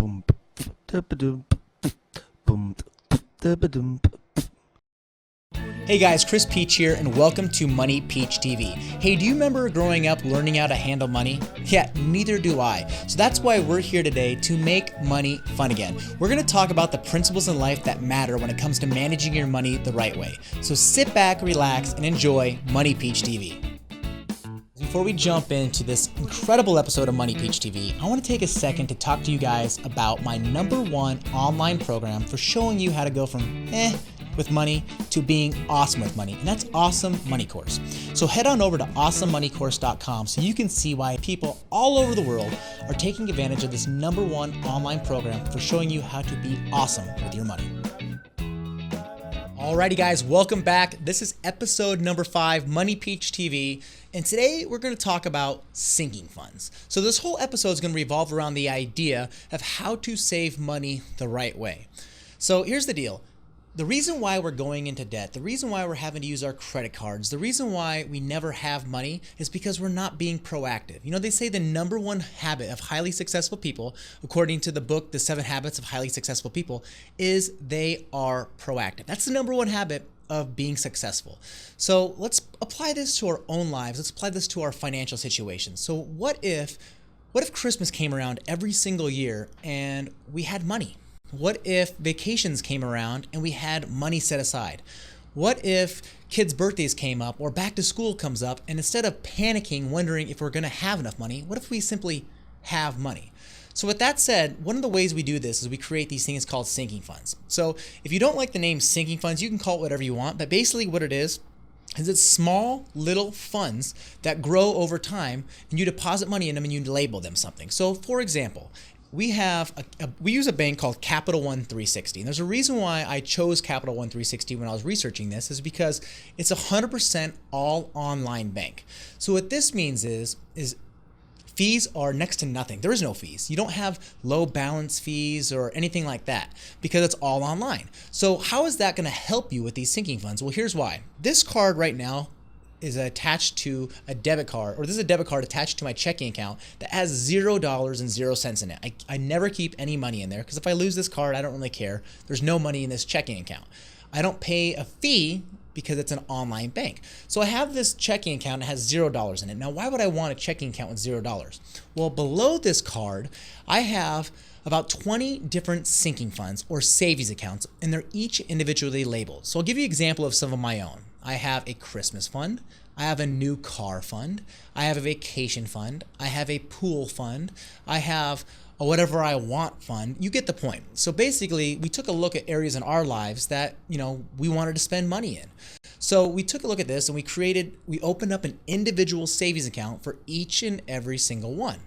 Boom. Da-ba-doom. Boom. Da-ba-doom. Hey guys, Chris Peach here, and welcome to Money Peach TV. Hey, do you remember growing up learning how to handle money? Yeah, neither do I. So that's why we're here today to make money fun again. We're going to talk about the principles in life that matter when it comes to managing your money the right way. So sit back, relax, and enjoy Money Peach TV. Before we jump into this incredible episode of Money Peach TV, I want to take a second to talk to you guys about my #1 online program for showing you how to go from with money to being awesome with money, and that's Awesome Money Course. So head on over to awesomemoneycourse.com so you can see why people all over the world are taking advantage of this #1 online program for showing you how to be awesome with your money. Alrighty guys, welcome back. This is episode number 5, Money Peach TV, and today we're going to talk about sinking funds. So this whole episode is going to revolve around the idea of how to save money the right way. So here's the deal. The reason why we're going into debt, the reason why we're having to use our credit cards, the reason why we never have money is because we're not being proactive. You know, they say the #1 habit of highly successful people, according to the book, The 7 Habits of Highly Successful People, is they are proactive. That's the #1 habit of being successful. So let's apply this to our own lives. Let's apply this to our financial situation. So what if Christmas came around every single year and we had money? What if vacations came around and we had money set aside? What if kids' birthdays came up or back to school comes up, and instead of panicking, wondering if we're going to have enough money, what if we simply have money? So with that said, one of the ways we do this is we create these things called sinking funds. So if you don't like the name sinking funds, you can call it whatever you want, but basically what it is it's small little funds that grow over time, and you deposit money in them and you label them something. So for example, we use a bank called Capital One 360. And there's a reason why I chose Capital One 360 when I was researching this, is because it's 100% all online bank. So what this means is fees are next to nothing. There is no fees. You don't have low balance fees or anything like that because it's all online. So how is that going to help you with these sinking funds? Well, here's why. This card right now is attached to a debit card, or this is a debit card attached to my checking account that has $0.00 in it. I never keep any money in there because if I lose this card, I don't really care. There's no money in this checking account. I don't pay a fee because it's an online bank. So I have this checking account that has $0 in it. Now, why would I want a checking account with $0? Well, below this card, I have about 20 different sinking funds or savings accounts, and they're each individually labeled. So I'll give you an example of some of my own. I have a Christmas fund, I have a new car fund, I have a vacation fund, I have a pool fund, I have a whatever I want fund. You get the point. So basically, we took a look at areas in our lives that, we wanted to spend money in. So we took a look at this and we opened up an individual savings account for each and every single one.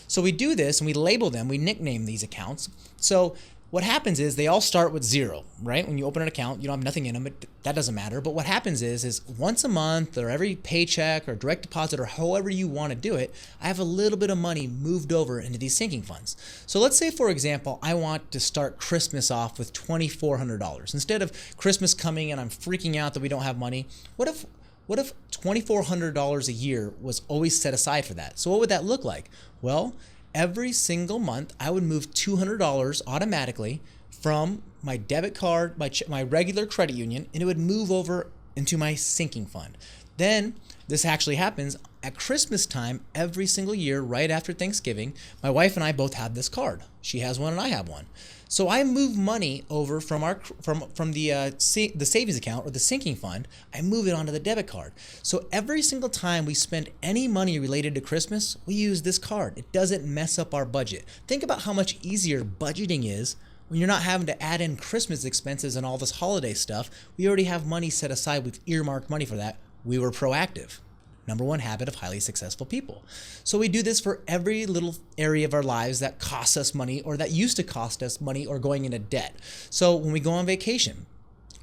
So we do this and we label them, we nickname these accounts. So what happens is they all start with 0, right? When you open an account, you don't have nothing in them, that doesn't matter. But what happens is once a month or every paycheck or direct deposit or however you want to do it, I have a little bit of money moved over into these sinking funds. So let's say, for example, I want to start Christmas off with $2,400. Instead of Christmas coming and I'm freaking out that we don't have money, what if $2,400 a year was always set aside for that? So what would that look like? Well, every single month, I would move $200 automatically from my debit card, my regular credit union, and it would move over into my sinking fund. Then this actually happens at Christmas time every single year, right after Thanksgiving. My wife and I both have this card. She has one and I have one. So I move money over from the savings account or the sinking fund. I move it onto the debit card. So every single time we spend any money related to Christmas, we use this card. It doesn't mess up our budget. Think about how much easier budgeting is when you're not having to add in Christmas expenses and all this holiday stuff. We already have money set aside. We've earmarked money for that. We were proactive. #1 habit of highly successful people. So we do this for every little area of our lives that costs us money or that used to cost us money or going into debt. So when we go on vacation,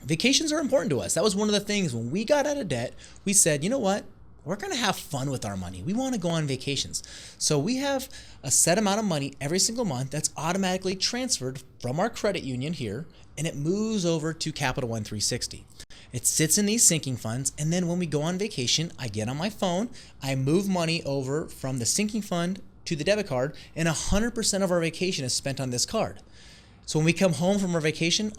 vacations are important to us. That was one of the things when we got out of debt, we said, you know what? We're going to have fun with our money. We want to go on vacations. So we have a set amount of money every single month that's automatically transferred from our credit union here, and it moves over to Capital One 360. It sits in these sinking funds, and then when we go on vacation, I get on my phone, I move money over from the sinking fund to the debit card, and 100% of our vacation is spent on this card. So when we come home from our vacation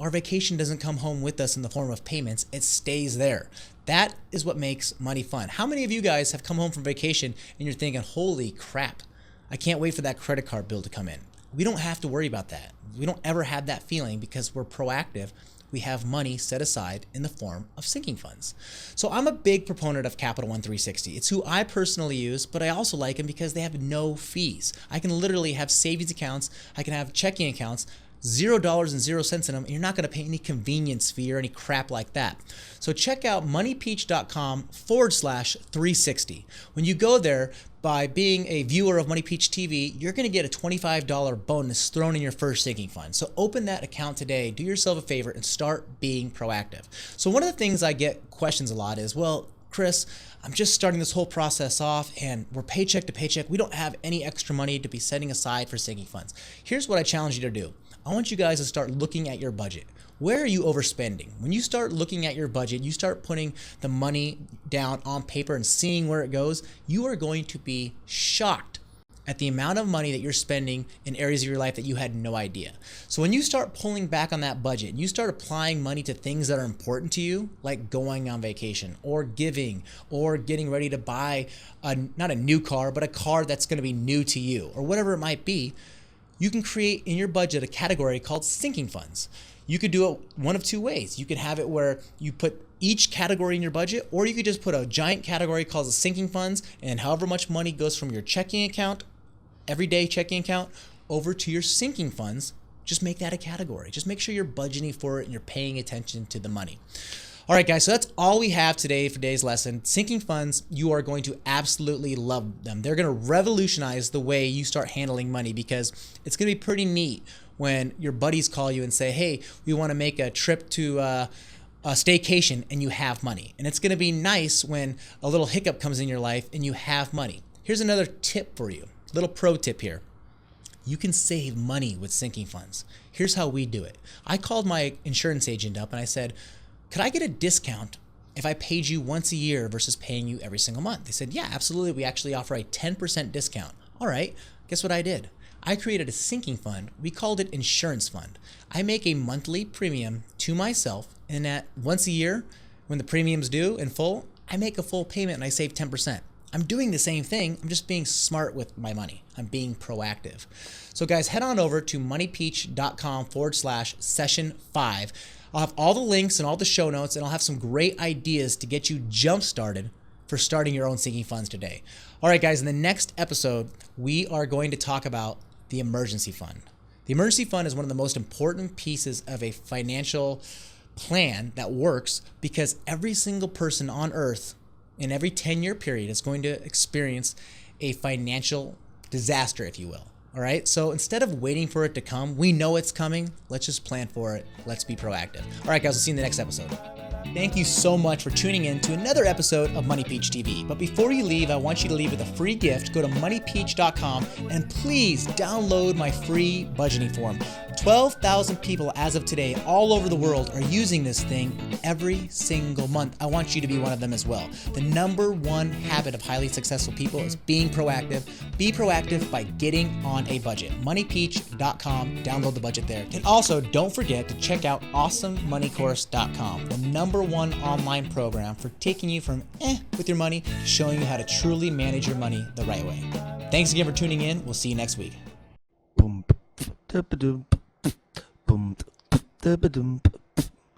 doesn't come home with us in the form of payments. It stays there. That is what makes money fun. How many of you guys have come home from vacation and you're thinking, holy crap, I can't wait for that credit card bill to come in? We don't have to worry about that. We don't ever have that feeling because we're proactive. We have money set aside in the form of sinking funds. So I'm a big proponent of Capital One 360. It's who I personally use, but I also like them because they have no fees. I can literally have savings accounts. I can have checking accounts, $0 in them, and you're not going to pay any convenience fee or any crap like that. So check out moneypeach.com/360. When you go there, by being a viewer of Money Peach TV, you're going to get a $25 bonus thrown in your first sinking fund. So open that account today, do yourself a favor, and start being proactive. So one of the things I get questions a lot is, well, Chris, I'm just starting this whole process off and we're paycheck to paycheck. We don't have any extra money to be setting aside for sinking funds. Here's what I challenge you to do. I want you guys to start looking at your budget. Where are you overspending? When you start looking at your budget, you start putting the money down on paper and seeing where it goes, you are going to be shocked at the amount of money that you're spending in areas of your life that you had no idea. So when you start pulling back on that budget and you start applying money to things that are important to you, like going on vacation or giving or getting ready to buy not a new car, but a car that's going to be new to you or whatever it might be, you can create in your budget a category called sinking funds. You could do it one of two ways. You could have it where you put each category in your budget, or you could just put a giant category called the sinking funds, and however much money goes from your checking account, everyday checking account, over to your sinking funds, just make that a category. Just make sure you're budgeting for it and you're paying attention to the money. All right, guys, so that's all we have today for today's lesson. Sinking funds, you are going to absolutely love them. They're going to revolutionize the way you start handling money because it's going to be pretty neat when your buddies call you and say, hey, we want to make a trip to a staycation and you have money. And it's going to be nice when a little hiccup comes in your life and you have money. Here's another tip for you, little pro tip here. You can save money with sinking funds. Here's how we do it. I called my insurance agent up and I said, could I get a discount if I paid you once a year versus paying you every single month? They said, yeah, absolutely. We actually offer a 10% discount. All right, guess what I did? I created a sinking fund. We called it insurance fund. I make a monthly premium to myself, and at once a year, when the premium's due in full, I make a full payment and I save 10%. I'm doing the same thing. I'm just being smart with my money. I'm being proactive. So guys, head on over to moneypeach.com/session5. I'll have all the links and all the show notes, and I'll have some great ideas to get you jump started for starting your own sinking funds today. All right, guys, in the next episode, we are going to talk about the emergency fund. The emergency fund is one of the most important pieces of a financial plan that works because every single person on earth in every 10-year period is going to experience a financial disaster, if you will. All right, so instead of waiting for it to come, we know it's coming. Let's just plan for it. Let's be proactive. All right, guys, we'll see you in the next episode. Thank you so much for tuning in to another episode of Money Peach TV. But before you leave, I want you to leave with a free gift. Go to moneypeach.com and please download my free budgeting form. 12,000 people as of today all over the world are using this thing every single month. I want you to be one of them as well. The number one habit of highly successful people is being proactive. Be proactive by getting on a budget. Moneypeach.com. Download the budget there. And also, don't forget to check out awesomemoneycourse.com, the number one online program for taking you from with your money to showing you how to truly manage your money the right way. Thanks again for tuning in. We'll see you next week. Boom, da-ba-doom, boom, da-ba-doom.